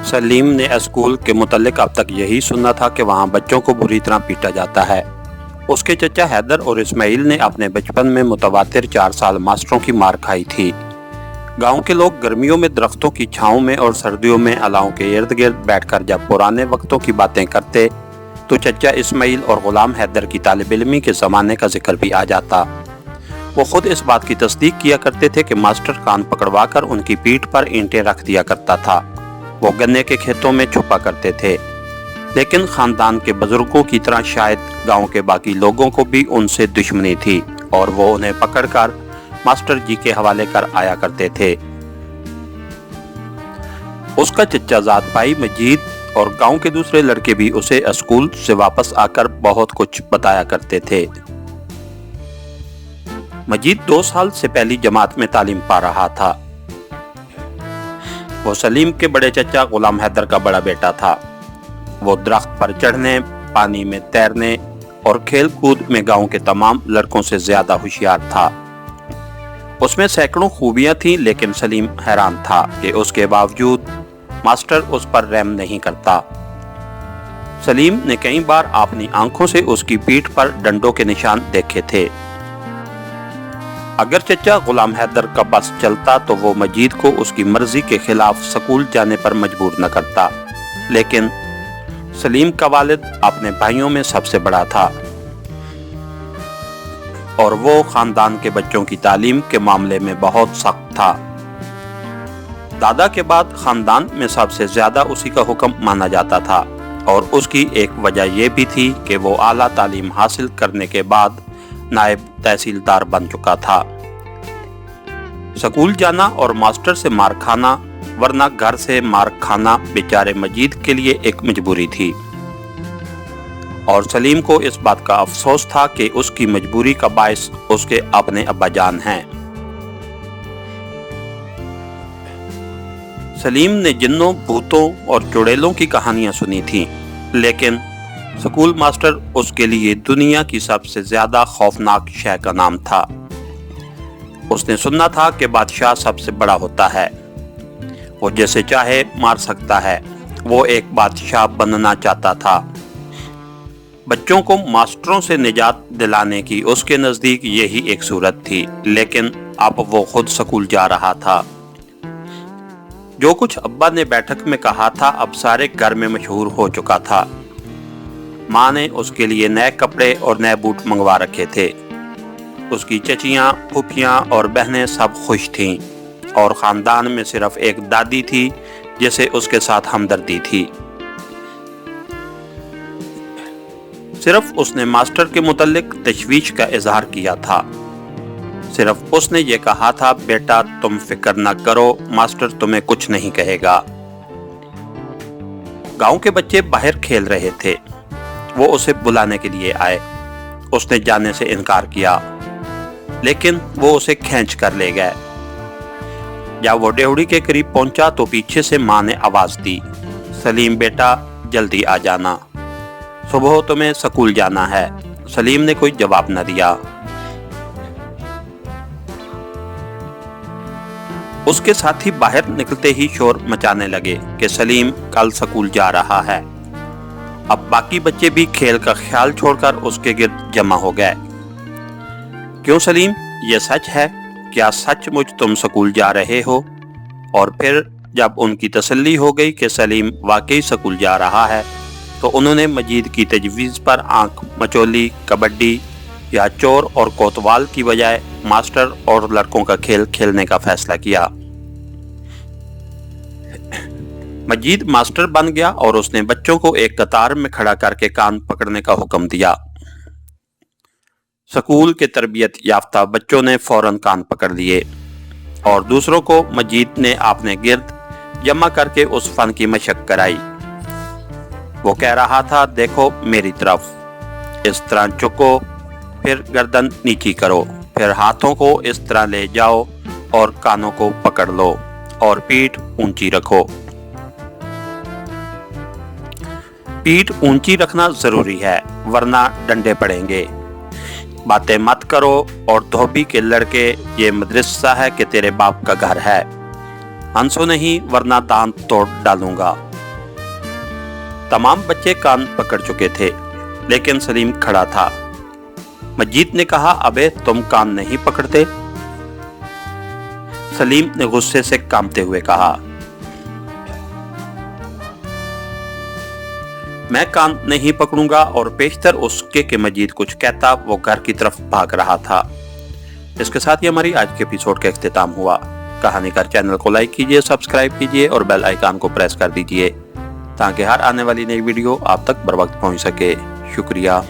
सलीम ने स्कूल के मुतल्लिक अब तक यही सुना था कि वहाँ बच्चों को बुरी तरह पीटा जाता है। उसके चचा हैदर और इस्माइल ने अपने बचपन में मुतवातिर 4 साल मास्टरों की मार खाई थी। गांव के लोग गर्मियों में दरख्तों की छांव में और सर्दियों में अलाव के इर्द गिर्द बैठकर जब पुराने वक्तों की बातें करते तो चचा इस्माइल और गुलाम हैदर की तालिब इल्मी के ज़माने का जिक्र भी आ जाता। वो खुद इस बात की तस्दीक किया करते थे कि मास्टर कान पकड़वा कर उनकी पीठ पर ईंटें रख दिया करता था। वो गन्ने के खेतों में छुपा करते थे, लेकिन खानदान के बुजुर्गों की तरह शायद गांव के बाकी लोगों को भी उनसे दुश्मनी थी और वो उन्हें पकड़कर मास्टर जी के हवाले कर आया करते थे। उसका चचा जात भाई मजीद और गांव के दूसरे लड़के भी उसे स्कूल से वापस आकर बहुत कुछ बताया करते थे। मजीद 2 साल से पहली जमात में तालीम पा रहा था। वो सलीम के बड़े चचा गुलाम हैदर का बड़ा बेटा था। वो दरख्त पर चढ़ने, पानी में तैरने और खेल कूद में गांव के तमाम लड़कों से ज्यादा होशियार था। उसमें सैकड़ों खूबियां थीं, लेकिन सलीम हैरान था कि उसके बावजूद मास्टर उस पर रहम नहीं करता। सलीम ने कई बार अपनी आंखों से उसकी पीठ पर डंडों के निशान देखे थे। अगर चचा गुलाम हैदर का बस चलता तो वो मजीद को उसकी मर्जी के खिलाफ स्कूल जाने पर मजबूर न करता, लेकिन सलीम का वालिद अपने भाइयों में सबसे बड़ा था और वो खानदान के बच्चों की तालीम के मामले में बहुत सख्त था। दादा के बाद खानदान में सबसे ज्यादा उसी का हुक्म माना जाता था और उसकी एक वजह यह भी थी कि वो आला तालीम हासिल करने के बाद नायब तहसीलदार बन चुका था। स्कूल जाना और मास्टर से मार खाना, वरना घर से मार खाना बेचारे मजीद के लिए एक मजबूरी थी और सलीम को इस बात का अफसोस था कि उसकी मजबूरी का बायस उसके अपने अब्बाजान हैं। सलीम ने जिन्नों, भूतों और चुड़ैलों की कहानियां सुनी थीं, लेकिन स्कूल मास्टर उसके लिए दुनिया की सबसे ज्यादा खौफनाक शय का नाम था। उसने सुना था कि बादशाह सबसे बड़ा होता है, वो जैसे चाहे मार सकता है। वो एक बादशाह बनना चाहता था। बच्चों को मास्टरों से निजात दिलाने की उसके नजदीक यही एक सूरत थी, लेकिन अब वो खुद स्कूल जा रहा था। जो कुछ अब्बा ने बैठक में कहा था अब सारे घर में मशहूर हो चुका था। माँ ने उसके लिए नए कपड़े और नए बूट मंगवा रखे थे। उसकी चचियाँ, फूफियाँ और बहनें सब खुश थीं और खानदान में सिर्फ एक दादी थी जिसे उसके साथ हमदर्दी थी। सिर्फ उसने मास्टर के मुतल्लिक तशवीश का इजहार किया था। सिर्फ उसने ये कहा था, बेटा तुम फिक्र न करो, मास्टर तुम्हें कुछ नहीं कहेगा। गांव के बच्चे बाहर खेल रहे थे। वो उसे बुलाने के लिए आए। उसने जाने से इनकार किया, लेकिन वो उसे खींच कर ले गए। जब वो डेवड़ी के करीब पहुंचा तो पीछे से माँ ने आवाज दी, सलीम बेटा जल्दी आ जाना, सुबह तुम्हें स्कूल जाना है। सलीम ने कोई जवाब न दिया। उसके साथी बाहर निकलते ही शोर मचाने लगे कि सलीम कल स्कूल जा रहा है। अब बाकी बच्चे भी खेल का ख्याल छोड़कर उसके गिर्द जमा हो गए। क्यों सलीम, ये सच है? क्या सचमुच तुम स्कूल जा रहे हो? और फिर जब उनकी तसल्ली हो गई कि सलीम वाकई स्कूल जा रहा है तो उन्होंने मजीद की तजवीज़ पर आंख मचोली, कबड्डी या चोर और कोतवाल की बजाय मास्टर और लड़कों का खेल खेलने का फैसला किया। मजीद मास्टर बन गया और उसने बच्चों को एक कतार में खड़ा करके कान पकड़ने का हुक्म दिया। स्कूल के तरबियत याफ्ता बच्चों ने फौरन कान पकड़ लिए और दूसरों को मजीद ने अपने गिर्द जमा करके उस फन की मशक कराई। वो कह रहा था, देखो मेरी तरफ, इस तरह झुको, फिर गर्दन नीची करो, फिर हाथों को इस तरह ले जाओ और कानों को पकड़ लो और पीठ ऊंची रखो। पीठ ऊंची रखना जरूरी है, वरना डंडे पड़ेंगे। बातें मत करो और धोबी के लड़के, ये मदरसा है कि तेरे बाप का घर है। हंसो नहीं वरना दांत तोड़ डालूंगा। तमाम बच्चे कान पकड़ चुके थे, लेकिन सलीम खड़ा था। मजीद ने कहा, अबे तुम कान नहीं पकड़ते? सलीम ने गुस्से से कांपते हुए कहा, मैं कान नहीं पकड़ूंगा। और पेशतर उसके कि मजीद कुछ कहता वो घर की तरफ भाग रहा था। इसके साथ ही हमारी आज के एपिसोड का इख्तिताम हुआ। कहानीकार चैनल को लाइक कीजिए, सब्सक्राइब कीजिए और बेल आइकन को प्रेस कर दीजिए ताकि हर आने वाली नई वीडियो आप तक बर वक्त पहुंच सके। शुक्रिया।